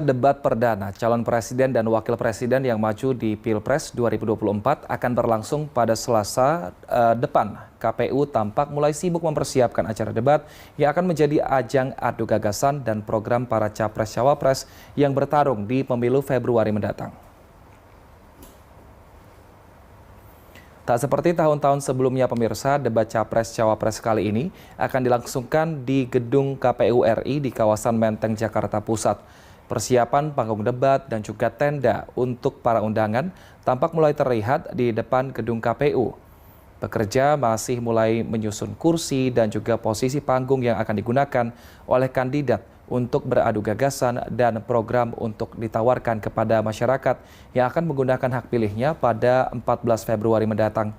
Debat perdana calon presiden dan wakil presiden yang maju di Pilpres 2024 akan berlangsung pada Selasa depan. KPU tampak mulai sibuk mempersiapkan acara debat yang akan menjadi ajang adu gagasan dan program para capres-cawapres yang bertarung di pemilu Februari mendatang. Tak seperti tahun-tahun sebelumnya pemirsa, debat capres-cawapres kali ini akan dilangsungkan di gedung KPU RI di kawasan Menteng, Jakarta Pusat. Persiapan panggung debat dan juga tenda untuk para undangan tampak mulai terlihat di depan gedung KPU. Pekerja masih mulai menyusun kursi dan juga posisi panggung yang akan digunakan oleh kandidat untuk beradu gagasan dan program untuk ditawarkan kepada masyarakat yang akan menggunakan hak pilihnya pada 14 Februari mendatang.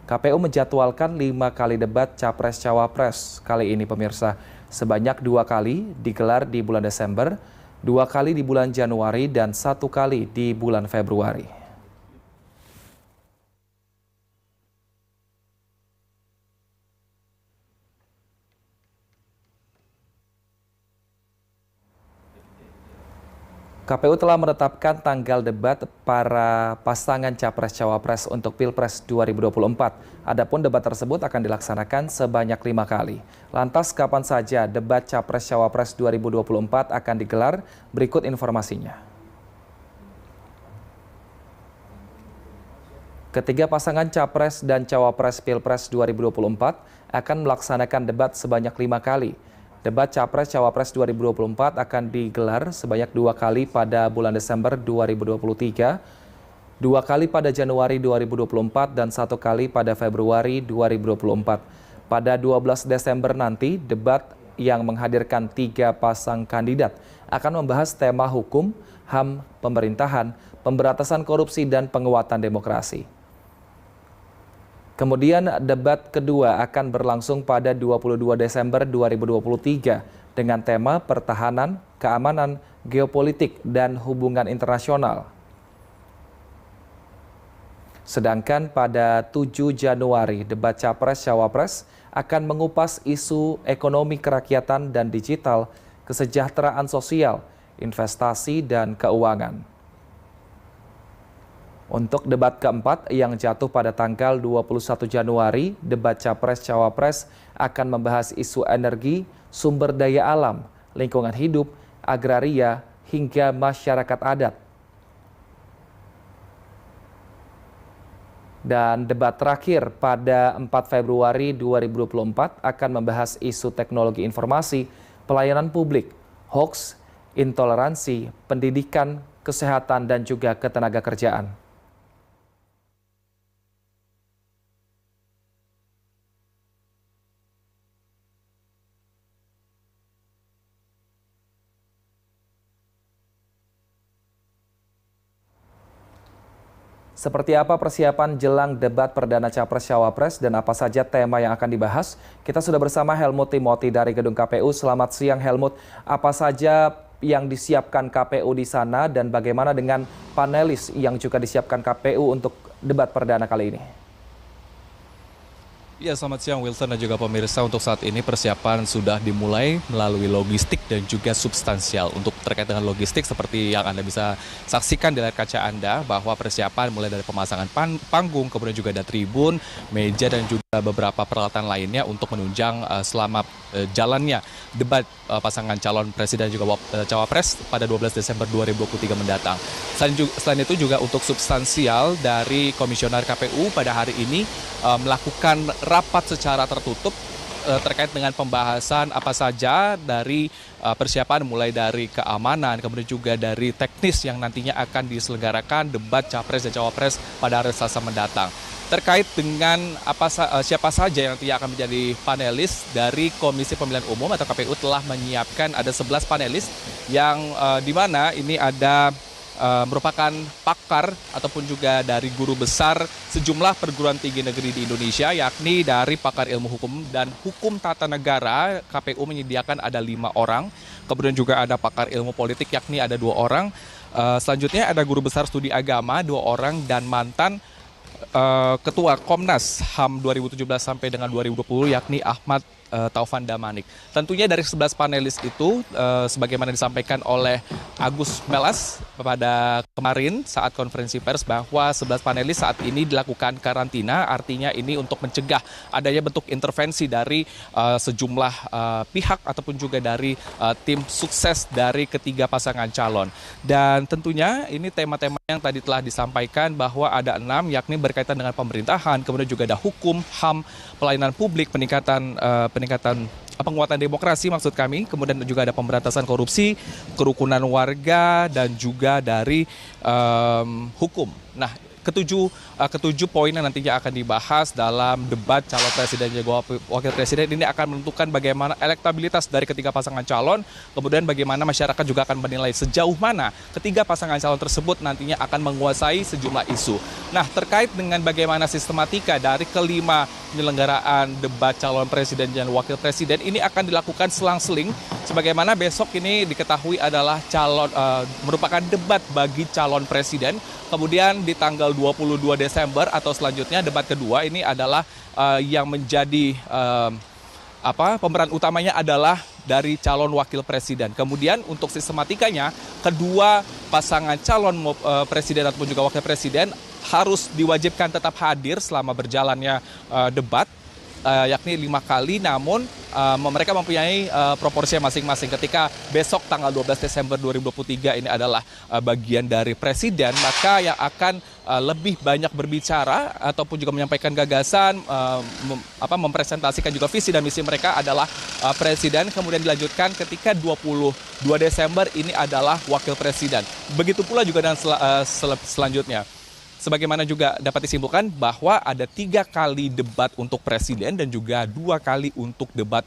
KPU menjadwalkan 5 kali debat capres-cawapres kali ini pemirsa. Sebanyak 2 kali digelar di bulan Desember, 2 kali di bulan Januari, dan 1 kali di bulan Februari. KPU telah menetapkan tanggal debat para pasangan capres-cawapres untuk Pilpres 2024. Adapun debat tersebut akan dilaksanakan sebanyak 5 kali. Lantas kapan saja debat capres-cawapres 2024 akan digelar? Berikut informasinya. Ketiga pasangan capres dan cawapres Pilpres 2024 akan melaksanakan debat sebanyak 5 kali. Debat Capres-Cawapres 2024 akan digelar sebanyak 2 kali pada bulan Desember 2023, 2 kali pada Januari 2024, dan 1 kali pada Februari 2024. Pada 12 Desember nanti, debat yang menghadirkan 3 pasang kandidat akan membahas tema hukum, HAM, pemerintahan, pemberantasan korupsi, dan penguatan demokrasi. Kemudian debat kedua akan berlangsung pada 22 Desember 2023 dengan tema pertahanan, keamanan, geopolitik, dan hubungan internasional. Sedangkan pada 7 Januari, debat Capres-Cawapres akan mengupas isu ekonomi kerakyatan dan digital, kesejahteraan sosial, investasi, dan keuangan. Untuk debat keempat yang jatuh pada tanggal 21 Januari, debat Capres-Cawapres akan membahas isu energi, sumber daya alam, lingkungan hidup, agraria, hingga masyarakat adat. Dan debat terakhir pada 4 Februari 2024 akan membahas isu teknologi informasi, pelayanan publik, hoaks, intoleransi, pendidikan, kesehatan, dan juga ketenagakerjaan. Seperti apa persiapan jelang debat perdana Capres-Cawapres dan apa saja tema yang akan dibahas? Kita sudah bersama Helmut Timothy dari Gedung KPU. Selamat siang Helmut. Apa saja yang disiapkan KPU di sana dan bagaimana dengan panelis yang juga disiapkan KPU untuk debat perdana kali ini? Ya, selamat siang Wilson dan juga pemirsa. Untuk saat ini persiapan sudah dimulai melalui logistik dan juga substansial. Untuk terkait dengan logistik seperti yang Anda bisa saksikan di layar kaca Anda bahwa persiapan mulai dari pemasangan panggung, kemudian juga ada tribun, meja, dan juga beberapa peralatan lainnya untuk menunjang selama jalannya debat pasangan calon presiden dan juga cawapres pada 12 Desember 2023 mendatang. Selain itu juga untuk substansial dari Komisioner KPU pada hari ini melakukan rapat secara tertutup terkait dengan pembahasan apa saja dari persiapan mulai dari keamanan, kemudian juga dari teknis yang nantinya akan diselenggarakan debat Capres dan Cawapres pada hari Selasa mendatang. Terkait dengan siapa saja yang nantinya akan menjadi panelis dari Komisi Pemilihan Umum atau KPU telah menyiapkan ada 11 panelis yang di mana ini ada merupakan pakar ataupun juga dari guru besar sejumlah perguruan tinggi negeri di Indonesia, yakni dari pakar ilmu hukum dan hukum tata negara. KPU menyediakan ada 5 orang, kemudian juga ada pakar ilmu politik yakni ada 2 orang. Selanjutnya ada guru besar studi agama 2 orang dan mantan Ketua Komnas HAM 2017 sampai dengan 2020 yakni Ahmad Taufan Damanik. Tentunya dari 11 panelis itu, sebagaimana disampaikan oleh Agus Melas pada kemarin saat konferensi pers bahwa 11 panelis saat ini dilakukan karantina, artinya ini untuk mencegah adanya bentuk intervensi dari sejumlah pihak ataupun juga dari tim sukses dari ketiga pasangan calon. Dan tentunya ini tema-tema yang tadi telah disampaikan bahwa ada 6, yakni berkaitan dengan pemerintahan, kemudian juga ada hukum, HAM, pelayanan publik, peningkatan penguatan demokrasi maksud kami, kemudian juga ada pemberantasan korupsi, kerukunan warga, dan juga dari hukum. Nah, ketujuh poin yang nantinya akan dibahas dalam debat calon presiden dan wakil presiden ini akan menentukan bagaimana elektabilitas dari ketiga pasangan calon, kemudian bagaimana masyarakat juga akan menilai sejauh mana ketiga pasangan calon tersebut nantinya akan menguasai sejumlah isu. Nah, terkait dengan bagaimana sistematika dari kelima penyelenggaraan debat calon presiden dan wakil presiden ini akan dilakukan selang-seling, sebagaimana besok ini diketahui adalah merupakan debat bagi calon presiden. Kemudian di tanggal 22 Desember atau selanjutnya debat kedua ini adalah yang menjadi pemeran utamanya adalah dari calon wakil presiden. Kemudian untuk sistematikanya, kedua pasangan calon presiden ataupun juga wakil presiden harus diwajibkan tetap hadir selama berjalannya debat, yakni 5 kali, namun mereka mempunyai proporsi masing-masing. Ketika besok tanggal 12 Desember 2023 ini adalah bagian dari presiden, maka yang akan lebih banyak berbicara ataupun juga menyampaikan gagasan, mempresentasikan juga visi dan misi mereka adalah presiden. Kemudian dilanjutkan ketika 22 Desember ini adalah wakil presiden. Begitu pula juga dengan selanjutnya. Sebagaimana juga dapat disimpulkan bahwa ada 3 kali debat untuk presiden dan juga 2 kali untuk debat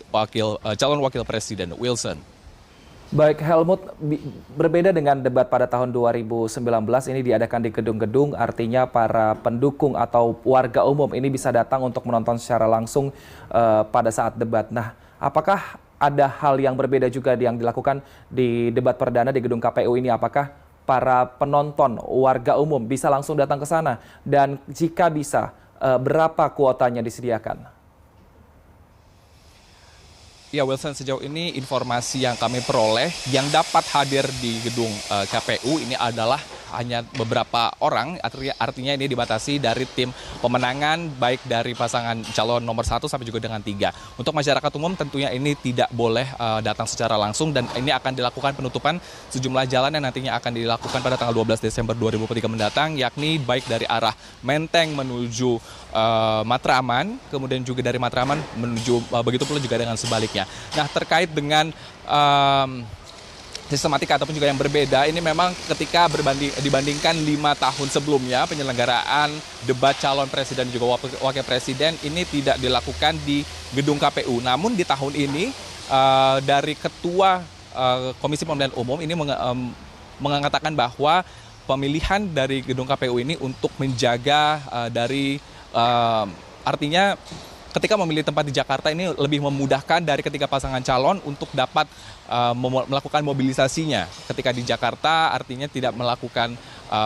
calon wakil presiden. Wilson. Baik, Helmut, berbeda dengan debat pada tahun 2019 ini diadakan di gedung-gedung, artinya para pendukung atau warga umum ini bisa datang untuk menonton secara langsung pada saat debat. Nah, apakah ada hal yang berbeda juga yang dilakukan di debat perdana di gedung KPU ini? Apakah para penonton, warga umum bisa langsung datang ke sana? Dan jika bisa, berapa kuotanya disediakan? Ya, Wilson, sejauh ini informasi yang kami peroleh yang dapat hadir di gedung KPU ini adalah hanya beberapa orang, artinya ini dibatasi dari tim pemenangan baik dari pasangan calon nomor 1 sampai juga dengan 3. Untuk masyarakat umum tentunya ini tidak boleh datang secara langsung, dan ini akan dilakukan penutupan sejumlah jalan yang nantinya akan dilakukan pada tanggal 12 Desember 2023 mendatang, yakni baik dari arah Menteng menuju Matraman, kemudian juga dari Matraman menuju begitu pula juga dengan sebaliknya. Nah, terkait dengan sistematika ataupun juga yang berbeda, ini memang ketika dibandingkan 5 tahun sebelumnya penyelenggaraan debat calon presiden dan juga wakil presiden ini tidak dilakukan di gedung KPU. Namun di tahun ini dari Ketua Komisi Pemilihan Umum ini mengatakan bahwa pemilihan dari gedung KPU ini untuk menjaga artinya ketika memilih tempat di Jakarta ini lebih memudahkan dari ketiga pasangan calon untuk dapat melakukan mobilisasinya. Ketika di Jakarta artinya tidak melakukan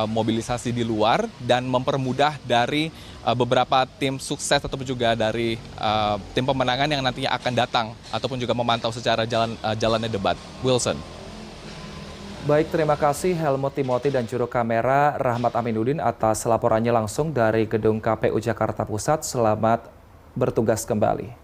mobilisasi di luar, dan mempermudah dari beberapa tim sukses ataupun juga dari tim pemenangan yang nantinya akan datang ataupun juga memantau secara jalannya debat. Wilson. Baik, terima kasih Helmut Timothy dan juru kamera Rahmat Aminuddin atas laporannya langsung dari gedung KPU Jakarta Pusat. Selamat bertugas kembali.